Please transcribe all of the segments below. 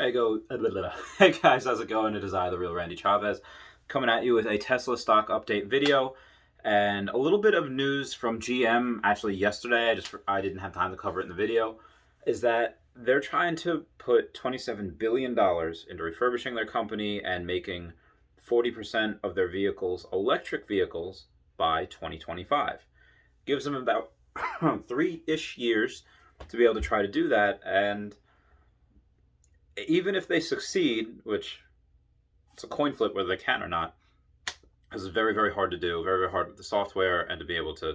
Hey, go. Hey guys, how's it going? It is I, the real Randy Chavez, coming at you with a Tesla stock update video and a little bit of news from GM. Actually, yesterday I didn't have time to cover it in the video. Is that they're trying to put $27 billion into refurbishing their company and making 40% of their vehicles electric vehicles by 2025. Gives them about 3-ish years to be able to try to do that, and even if they succeed, which it's a coin flip whether they can or not, this is very, very hard to do, very, very hard with the software and to be able to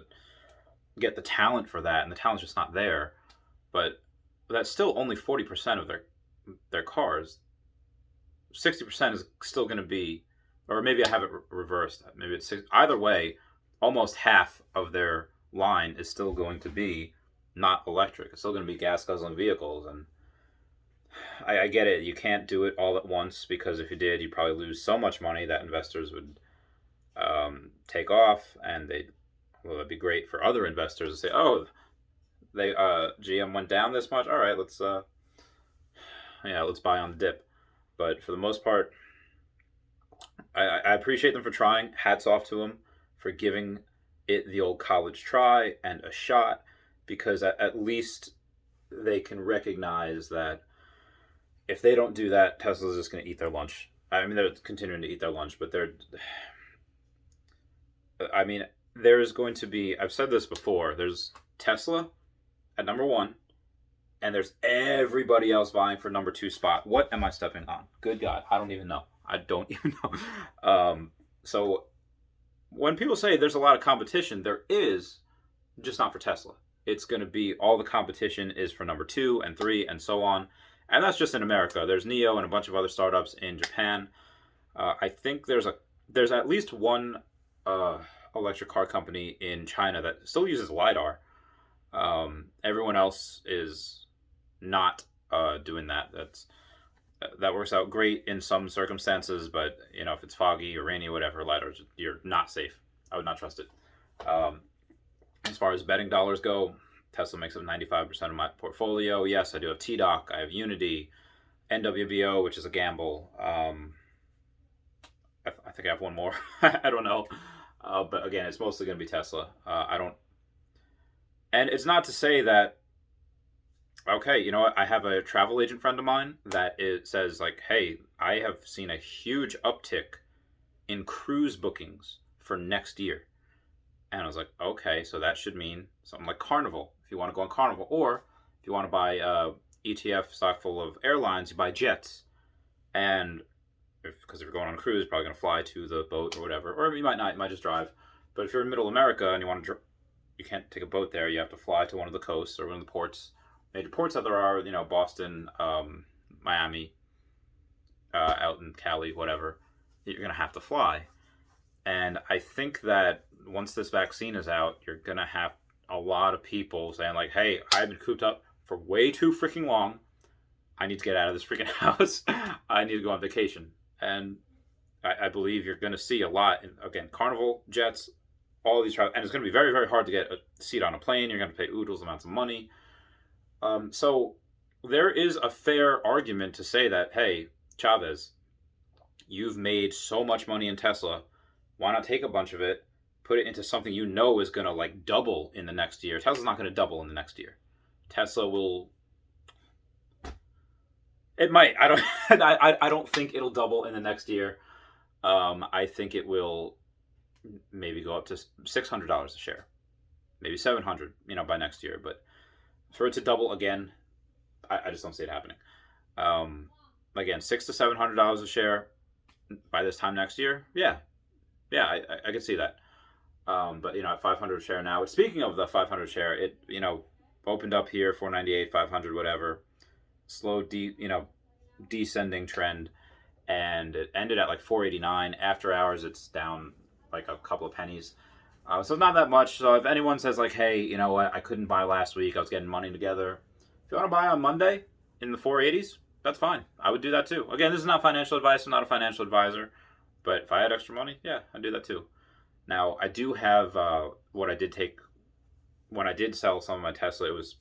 get the talent for that, and the talent's just not there. But that's still only 40% of their cars. 60% is still going to be, or maybe I have it reversed. Maybe it's either way. Almost half of their line is still going to be not electric. It's still going to be gas guzzling vehicles, and I get it. You can't do it all at once because if you did, you'd probably lose so much money that investors would take off, and it'd be great for other investors to say, "Oh, they GM went down this much. All right, let's buy on the dip." But for the most part, I appreciate them for trying. Hats off to them for giving it the old college try and a shot, because at least they can recognize that if they don't do that, Tesla's just going to eat their lunch. I mean, they're continuing to eat their lunch, but there's going to be, I've said this before, there's Tesla at number one, and there's everybody else vying for number two spot. What am I stepping on? Good God, I don't even know. I don't even know. So when people say there's a lot of competition, there is, just not for Tesla. It's going to be all the competition is for number 2 and 3 and so on. And that's just in America. There's NIO and a bunch of other startups in Japan. I think there's at least one electric car company in China that still uses LiDAR. Everyone else is not doing that. That works out great in some circumstances, but if it's foggy or rainy or whatever, LiDAR, you're not safe. I would not trust it. As far as betting dollars go, Tesla makes up 95% of my portfolio. Yes, I do have T-Doc, I have Unity, NWBO, which is a gamble. I think I have one more. I don't know. But again, it's mostly going to be Tesla. And it's not to say that, okay, you know what? I have a travel agent friend of mine that says, like, hey, I have seen a huge uptick in cruise bookings for next year. And I was like, okay, so that should mean something like Carnival, if you want to go on Carnival. Or if you want to buy ETF stock full of airlines, you buy jets. And because if you're going on a cruise, you're probably going to fly to the boat or whatever. Or you might not, you might just drive. But if you're in middle America and you want to, you can't take a boat there, you have to fly to one of the coasts or one of the ports. Major ports that there are, Boston, Miami, out in Cali, whatever. You're going to have to fly. And I think that once this vaccine is out, you're going to have a lot of people saying, like, hey, I've been cooped up for way too freaking long. I need to get out of this freaking house. I need to go on vacation. And I believe you're going to see a lot. Again, Carnival, jets, all these travel. And it's going to be very, very hard to get a seat on a plane. You're going to pay oodles amounts of money. So there is a fair argument to say that, hey, Chavez, you've made so much money in Tesla. Why not take a bunch of it, put it into something is going to double in the next year? Tesla's not going to double in the next year. Tesla will. It might. I don't. I don't think it'll double in the next year. I think it will maybe go up to $600 a share, maybe $700. By next year. But for it to double again, I just don't see it happening. Again, $600 to $700 a share by this time next year. Yeah, I can see that. But at 500 share now. Speaking of the 500 share, it opened up here 498, 500, whatever. Slow descending trend, and it ended at 489. After hours, it's down like a couple of pennies. So not that much. So if anyone says hey, you know what, I couldn't buy last week, I was getting money together. If you want to buy on Monday in the 480s, that's fine. I would do that too. Again, this is not financial advice. I'm not a financial advisor. But if I had extra money, yeah, I'd do that too. Now, I do have what I did take when I did sell some of my Tesla. It was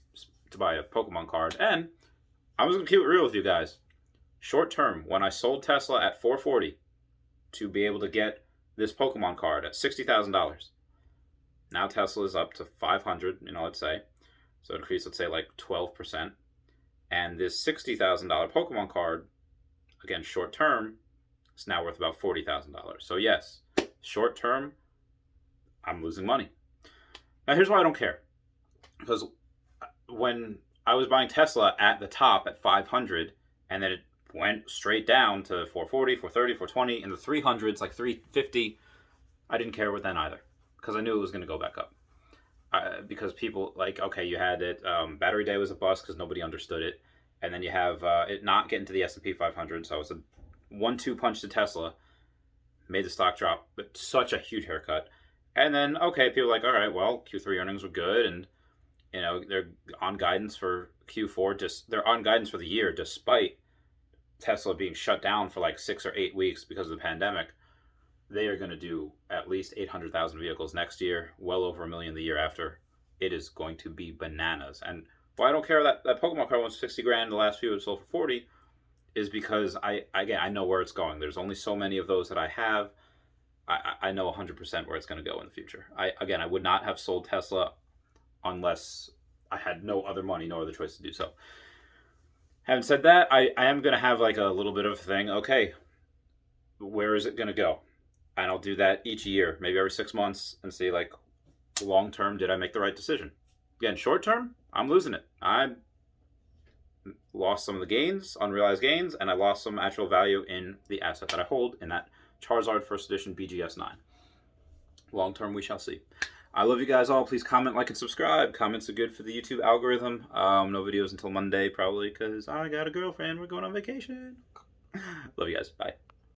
to buy a Pokemon card. And I was going to keep it real with you guys. Short term, when I sold Tesla at 440 to be able to get this Pokemon card at $60,000, now Tesla is up to 500, let's say. So increase, let's say, like 12%. And this $60,000 Pokemon card, again, short term, is now worth about $40,000. So yes, short term, I'm losing money. Now here's why I don't care. Because when I was buying Tesla at the top at 500, and then it went straight down to 440, 430, 420, in the 300s, like 350, I didn't care with then either. Because I knew it was going to go back up. Because people, like, okay, you had it, Battery Day was a bust because nobody understood it. And then you have it not getting to the S&P 500, so it's a 1-2 punch to Tesla. Made the stock drop, but such a huge haircut. And then, okay, people are like, all right, well, Q3 earnings were good, and they're on guidance for Q4. They're on guidance for the year, despite Tesla being shut down for like 6 or 8 weeks because of the pandemic. They are going to do at least 800,000 vehicles next year, well over 1 million the year after. It is going to be bananas. And why I don't care that Pokemon card was 60 grand, the last few it sold for 40, is because I know where it's going. There's only so many of those that I have. I know 100% where it's going to go in the future. I would not have sold Tesla unless I had no other money, no other choice to do so. Having said that, I am going to have like a little bit of a thing. Okay, where is it going to go? And I'll do that each year, maybe every 6 months, and see, like, long term, did I make the right decision? Again, short term, I'm losing it. I lost some of the gains, unrealized gains, and I lost some actual value in the asset that I hold in that Charizard First Edition BGS 9. Long term, we shall see. I love you guys all. Please comment, like, and subscribe. Comments are good for the YouTube algorithm. No videos until Monday, probably, because I got a girlfriend. We're going on vacation. Love you guys. Bye.